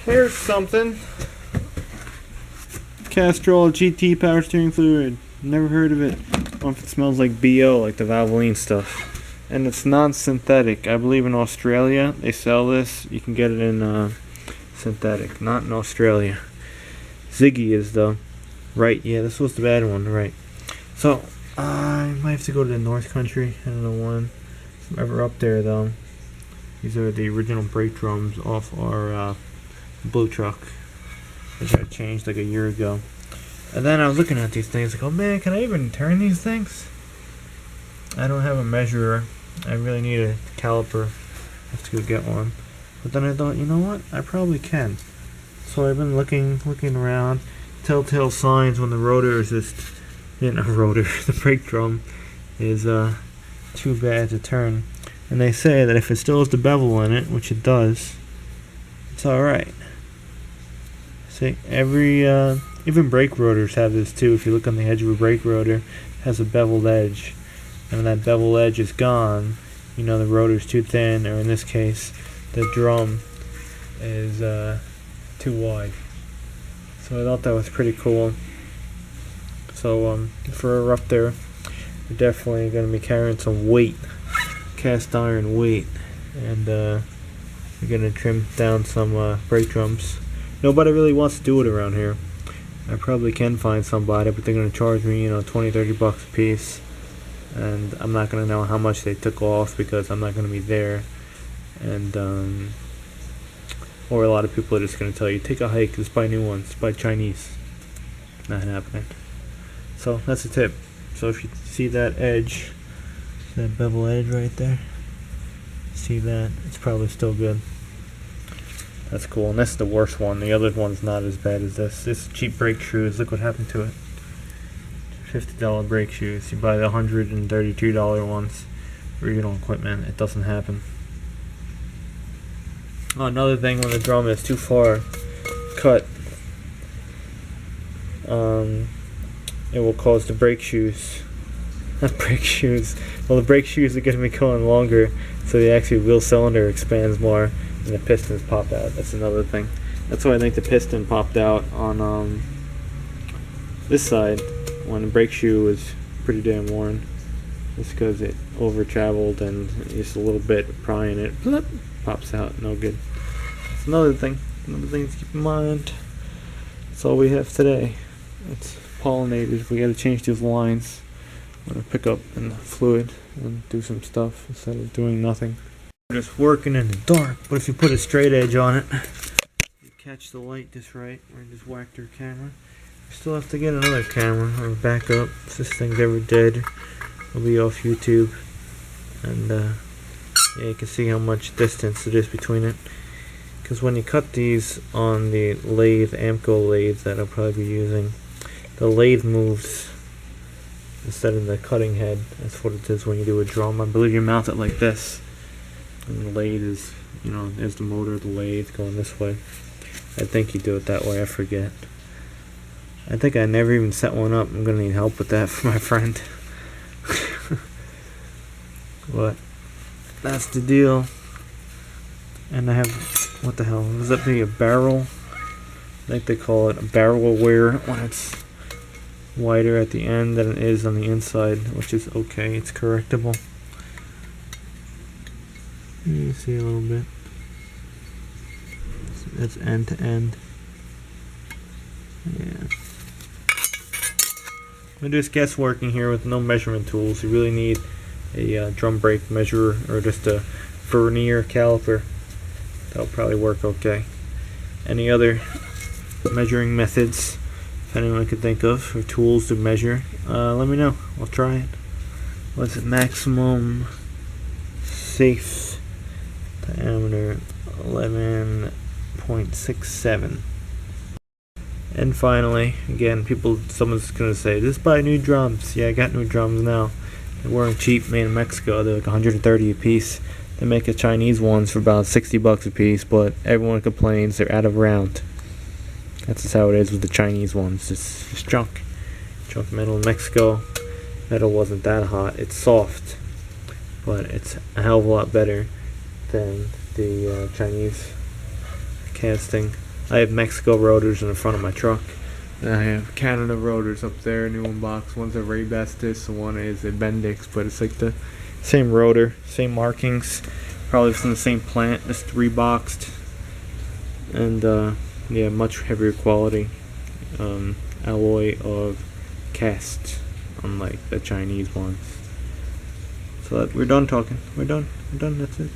Here's something. Castrol GT power steering fluid. Never heard of it. I don't know if it smells like BO, like the Valvoline stuff. And it's non-synthetic. I believe in Australia they sell this. You can get it in synthetic, not in Australia. Ziggy is though. Right, yeah, this was the bad one, right. So, I might have to go to the North Country. I don't know when. If I'm ever up there though. These are the original brake drums off our blue truck, which I changed like a year ago. And then I was looking at these things like, oh man, can I even turn these things? I don't have a measurer. I really need a caliper. I have to go get one. But then I thought, you know what? I probably can. So I've been looking around. Telltale signs when the rotor is just, not rotor, the brake drum is too bad to turn. And they say that if it still has the bevel in it, which it does, it's alright. See, every, even brake rotors have this too. If you look on the edge of a brake rotor, it has a beveled edge. And when that bevel edge is gone, you know the rotor's too thin, or in this case, the drum is too wide. So I thought that was pretty cool. So if we're up there, we're definitely going to be carrying some weight, cast iron weight, and we're going to trim down some brake drums. Nobody really wants to do it around here. I probably can find somebody, but they're going to charge me, $20-30 a piece. And I'm not going to know how much they took off because I'm not going to be there. And or a lot of people are just going to tell you, take a hike, just buy new ones, buy Chinese. Not happening. So that's a tip. So if you see that edge, that bevel edge right there, see that, it's probably still good. That's cool. And that's the worst one. The other one's not as bad as this. This cheap brake shoes, look what happened to it. $50 brake shoes. You buy the $132 ones, original equipment, it doesn't happen. Oh, another thing, when the drum is too far cut, it will cause the brake shoes, not brake shoes, well, the brake shoes are going to be going longer, so the actual wheel cylinder expands more and the pistons pop out. That's another thing. That's why I think the piston popped out on this side when the brake shoe was pretty damn worn. Just because it over traveled and just a little bit prying it, flip, pops out. No good. That's another thing to keep in mind. That's all we have today. It's pollinators. We gotta change these lines. I'm gonna pick up in the fluid and do some stuff instead of doing nothing. We're just working in the dark, but if you put a straight edge on it, you catch the light just right, or just whacked your camera. We still have to get another camera or backup. If this thing's ever dead, it'll be off YouTube. And yeah, you can see how much distance it is between it. Because when you cut these on the lathe, ammco lathe that I'll probably be using, the lathe moves instead of the cutting head. That's what it is when you do a drum. I believe you mount it like this, and the lathe is, there's the motor of the lathe going this way. I think you do it that way. I forget. I think I never even set one up. I'm gonna need help with that for my friend. But that's the deal. And I have, what the hell, does that be a barrel? I think they call it a barrel wear when it's wider at the end than it is on the inside, which is okay, it's correctable. You see a little bit. That's end to end. Yeah. I'm just guessworking here with no measurement tools. You really need a drum brake measurer or just a vernier caliper. That'll probably work okay. Any other measuring methods, if anyone could think of, or tools to measure, let me know. I'll try it. What's it? Maximum safe diameter 11.67. And finally, again, someone's gonna say, just buy new drums. Yeah, I got new drums now. They weren't cheap, made in Mexico. They're like 130 a piece. They make the Chinese ones for about $60 a piece, but everyone complains they're out of round. That's just how it is with the Chinese ones. It's junk. Junk metal in Mexico. Metal wasn't that hot. It's soft, but it's a hell of a lot better than the Chinese casting. I have Mexico rotors in the front of my truck. And I have Canada rotors up there, new in box. One's a Resurface, and one is a Bendix, but it's like the same rotor, same markings, probably from the same plant, just reboxed, and yeah, much heavier quality alloy of cast, unlike the Chinese ones. So we're done talking. We're done. That's it.